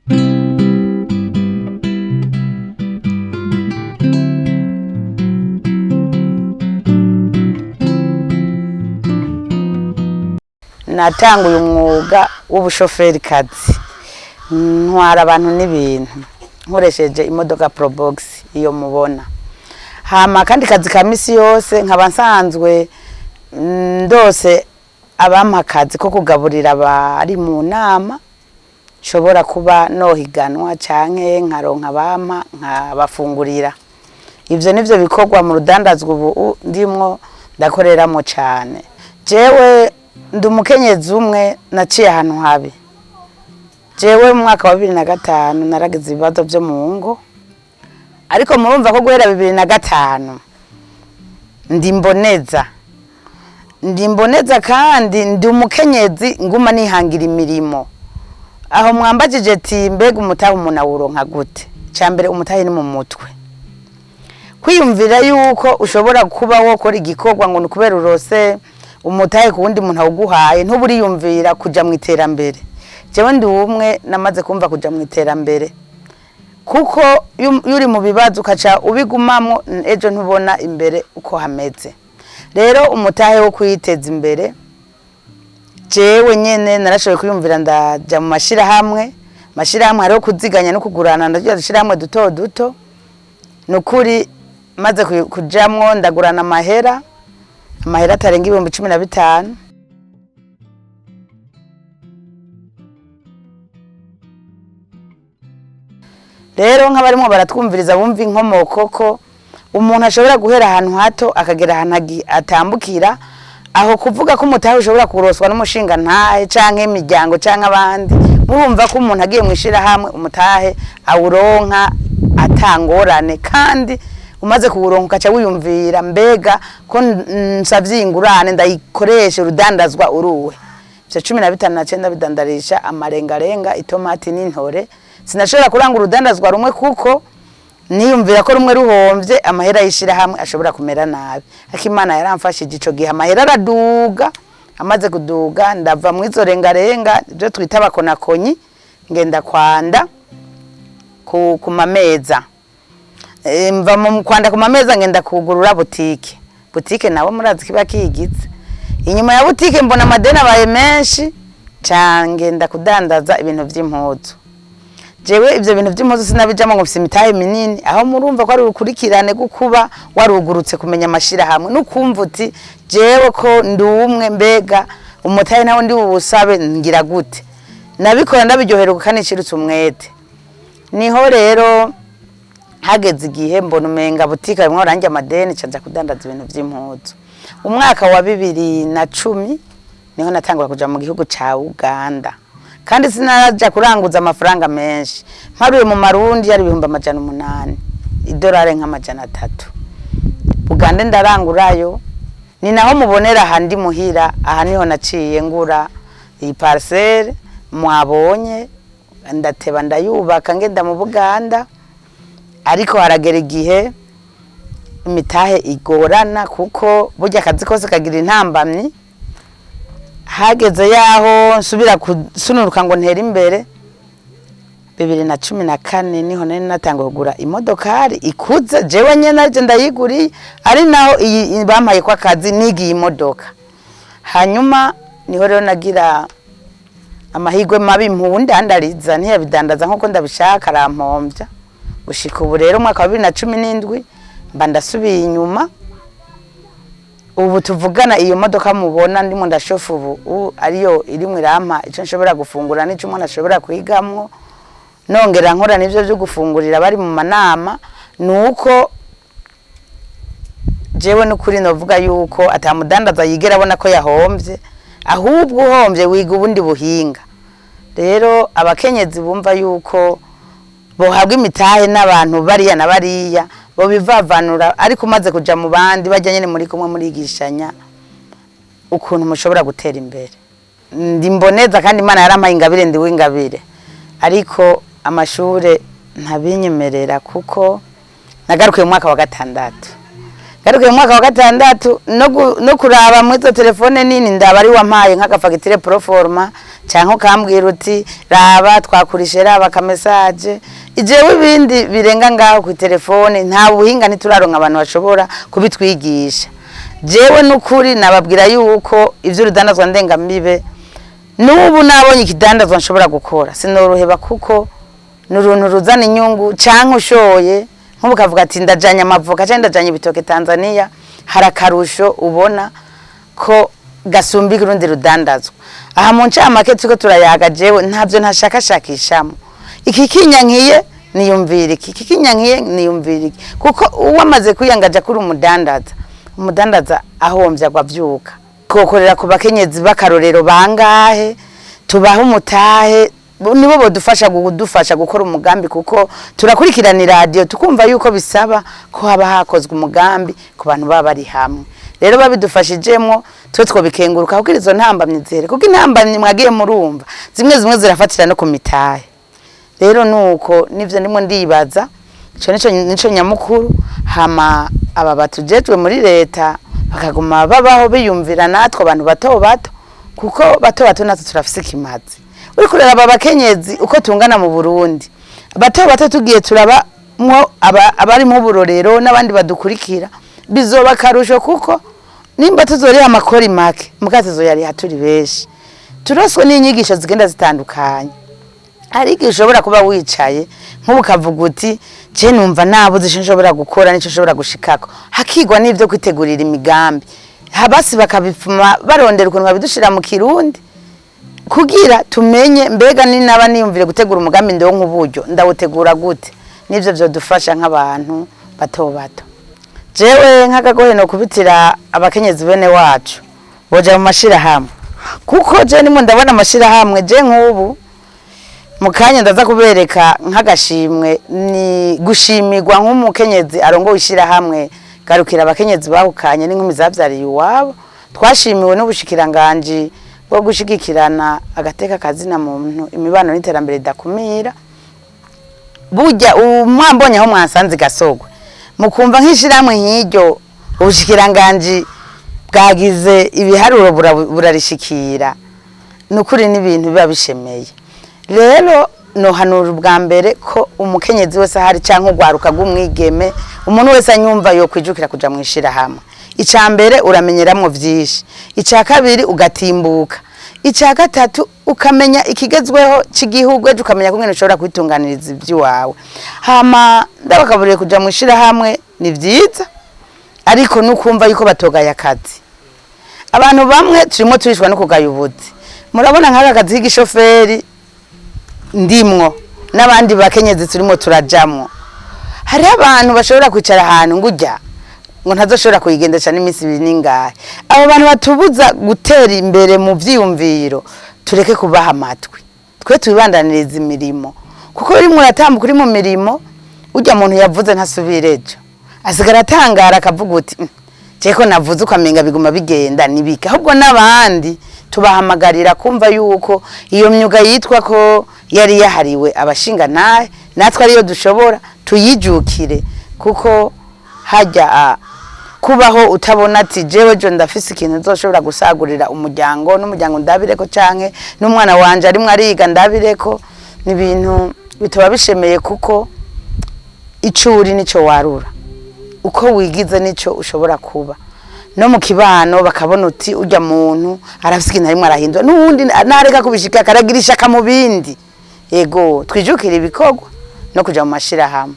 Natanguye umwuga w'ubushoferi kazi ntwara abantu n'ibintu nkoresheje imodoka Probox iyo mubona hama kandi kazi ka misi yose nkaba nsanzwe ndose abampa kazi ko kugaburira abari mu nama nshobora kuba nohiganwa canke nkaronka abampa nkabafungurira. Ivyo nivyo bikorwa mu rudandazwa ubu ndimwo ndakoreramo cane. Jewe ndi umukenyezi umwe naciye ahantu habi. Jewe mu mwaka wa 2005 naragize ibibazo byo mu ngo, ariko murumva ko guhera 2005 ndi mboneza kandi ndi umukenyezi nguma nihangira imirimo. Aho mwambajije ati mbega umutahe umuntu awuronka gute? Cyambere umutahe ni mu mutwe. Kwiyumvira yuko ushobora kuba wokora igikorwa ngo nukubera urose umutahe kuwundi muntu awuguhaye ntuburiyumvira kuja mu iterambere. Jewe ndi umwe namaze kumva kuja mu iterambere, kuko yuri mu bibazo ukaca ubigumamo ejo ntubona imbere uko hameze. Rero umutahe wo kwiteza imbere jewe nyene narashoboye kuyumvira ndaja mu mashirahamwe hariho kuziganya no kugurana ndagira dushirahamwe duto duto. Nukuri maze kujamwo ndagurana amahera atarenga 15,000. Rero nk'abarimo baratwumviriza bumva inkomoko ko umuntu ashobora guhera ahantu hato akagera ahantu atambukira, aho kuvuga ko umutahe ushobora kuroswa n'umushinga ntahe canke imiryango canke abandi. Murumva ko umuntu agiye mwishira hamwe umutahe awuronka atangorane, kandi umaze kuwuronka ukaca wiyumvira mbega ko nsavyingurane ndayikoresha urudandazwa uruwe. Ivyo 15 bidandarisha amarengarenga, itomati n'intore. Sinashobora kuranga urudandazwa rumwe kuko niyumvira ko rumwe ruhomvye amahera yishira hamwe ashobora kumera nabi. Akimana yaramfashije ico gihe amahera araduga, amaze kuduga ndava mu izo rengarenga byo twita bakonakonyi ngenda kwanda ku mameza. Mva mu kwanda ku mameza ngenda kugurura butike nawo murazi kiba kigize. Inyuma ya butike mbona amadena baye menshi ngenda kudandaza ibintu vy'impuzu. Jewe ivyo bintu vy'impuzu sinabijamo ngo mfise imitahe minini, aho murumva ko ari urukurikirane gukuba warugurutse kumenya amashira hamwe nukumva uti jewe ko ndi umwe mbega umutahe nawo ndi ubusabe ngira gute. Nabikora ndabiryoheruka kanishirutse umwete. Niho rero hageze igihe mbona umenga butike rimwe orange amadeni caja kudandaza ibintu vy'impuzu. Umwaka wa 2010 niho natangura kuja mu gihugu ca Uganda, kandi sinaja kuranguza amafaranga menshi. Mparuye mu marundi yari 800, idolari nka300. Uganda ndarangurayo, ni naho mubonera handi muhira. Aha niho naciye ngura iyi parcelle mwabonye, ndateba ndayubaka ngenda mu Buganda. Ariko haragera igihe imitahe igorana kuko burya akazi kose kagira intambamyi. Hageze yaho nsubira kusunuruka ngo ntera imbere. 2014 niho nari natangiye kugura imodokari ikuze jewe nyene naje ndayiguriye, ari naho bampaye kwa kazi nigiye imodoka. Hanyuma niho rero nagira amahigwe mabi ndandariza ntiyabidandaza nkuko ndabishaka arampombya. Gushika ubu rero mwaka wa 2017 mba ndasubiye inyuma. Ubu tuvugana iyo modoka mubona ndimo ndashofa ubu ariyo irimwe irampa ico nshobora gufungura n'ico umuntu ashobora kwigamwo, nongera nkora n'ivyo byo gufungurira bari mu manama. Nuko jewe n'ukuri novuga yuko atamudandaza yigera abona ko yahomvye, ahubwo uhomvye wiga ubundi buhinga. Rero abakenyezi bumva yuko bohabwa imitahe n'abantu bariya na bariya bo bivavanura, ariko umaze kuja mu bandi bajya nyene muri kumwe murigishanya ukuntu mushobora gutera imbere. Ndi mboneza kandi Imana yarampaye ingabire ndi w'ingabire, ariko amashure ntabinyemerera kuko nagarukiye mu mwaka wa 6. Garukiye mu mwaka wa 6 no kuraba mu izo telefone nini ndaba ari wampaye nk'agafagitire pro forma canke ukambwira uti raba twakurishe raba ka message ijewe ibindi birenga ngaho ku telefone nta buhinga ntituraronka abantu bashobora kubitwigisha jewe nukuri nababwira yuko ivyo rudandazwa ndengambibe nubu nabonye ikidandazwa nshobora gukora sinoroheba kuko nuruntu ruzana inyungu canke ushoye nkubu kavuga ati ndajanya amavoka canke ndajanya ibitoke Tanzania harakarusho ubona ko gasumbika urundi rudandazwa aha mu ncamake tuko turayaga jewe ntavyo ntashakashakishamo iki kinyankiye niyumvira iki kinyankiye niyumvira iki kuko uwamaze kuyangaja kuri umudandaza ahomvya gwavyuka kokorera ku bakenyezi bakarorero bangahe tubaho umutahe nibo bodufasha gukora umugambi kuko turakurikirana radio tukumva yuko bisaba ko haba hakozwe umugambi ku bantu baba bari hamwe rero babidufashijemo twe bikenguruka kuko izo ntambamye zere kuko intambamye mwagiye murumva zimwe zirafatira no ku mitahe rero nuko nivyo ndimo ndibaza nico nyamukuru hama aba batujejwe muri leta bakaguma babaho biyumvira natwe abantu bato kuko bato natwe turafise kimazi uri kurera aba bakenyezi uko tungana mu Burundi bato tugiye turaba mwo abari mu burorero n'abandi badukurikira bizoba karusho kuko nimba tuzori amakori make mukazizo yari haturi beshi turoswe n'inyigisho zigenda zitandukanye ariko ushobora kuba wicaye nk'ubu kavuga uti je numva nabuze ico nshobora gukora nico nshobora gushikako hakigwa n'ivyo kwitegurira imigambi habasi bakabipfuma barondera ukuntu babidushira mu Kirundi kugira tumenye mbega ni naba niyumvire gutegura umugambi ndonke uburyo ndawutegura gute nivyo byo dufasha nk'abantu bato jewe nk'agagohe no kubitira abakenyezi bene wacu boja mu mashira hamwe kuko je nimo ndabona amashira hamwe je nk'ubu mukanya ndaza kubereka nk'agashimwe ni gushimirwa nk'umukenyezi arongo wishira hamwe garukira abakenyezi bahukanye n'inkumi zavyariye iwabo twashimiwe n'ubushikiranganje bwo gushigikirana agateka kazina muntu imibano n'iterambere dakumira burya umwambonye aho mwasanze gasogwe mukumva nk'ishiramwe nk'iryo ubushikiranganje bwagize ibiharuro burarishikira nukuri n'ibintu biba bishemeye rero no hanura ubwa mbere ko umukenyezi wese hari canke ugwaruka gumwigeme umuntu wese anyumva yo kwijukira kuja mwishira hamwe icambere uramenyeramwo vyinshi icakabiri ugatimbuka icakatatu ukamenya ikigezweho c'igihugu ejo ukamenya ko ngene ushobora kwitunganiriza ivy'iwawe hama ndabakaburiye kuja mwishira hamwe ni vyiza ariko nukumva yuko batogaye akazi abantu bamwe turimo turishwa no kugaya ubuzi murabona nk'aka kazi k'igishoferi ndimwo n'abandi bakenyezi turimo turajamwo hari abantu bashobora kwicara ahantu ngujya ngo ntazoshobora kuyigendesha n'iminsi ibiri n'ingahe abo bantu batubuza gutera imbere mu vyiyumviro tureke kubaha amatwi twe tubibandaniriza imirimo kuko uri muratambuka uri mu mirimo ujya muntu yavuze ntasubirejo asigara atangara akavuga uti jeko navuze ukamenga biguma bigenda nibika ahubwo n'abandi tubahamagarira kumva yuko iyo myuga yitwa ko yari yahariwe abashinga naye natwe ariyo dushobora tuyijukire kuko hajya kubaho utabona ati jewe jo ndafise ikintu nzoshobora gusagurira umuryango n'umuryango ndabireko canke n'umwana wanje ari mwariga ndabireko ni ibintu bitoba bishemeye kuko icuri nico warura uko wigize nico ushobora kuba no mu kibano bakabona uti ujya muntu arafise ikintu arimwe arahindwa n'ubundi nareka kubishika karagirisha kamubindi yego twijukira ibikorwa no kuja mu mashira hamwe.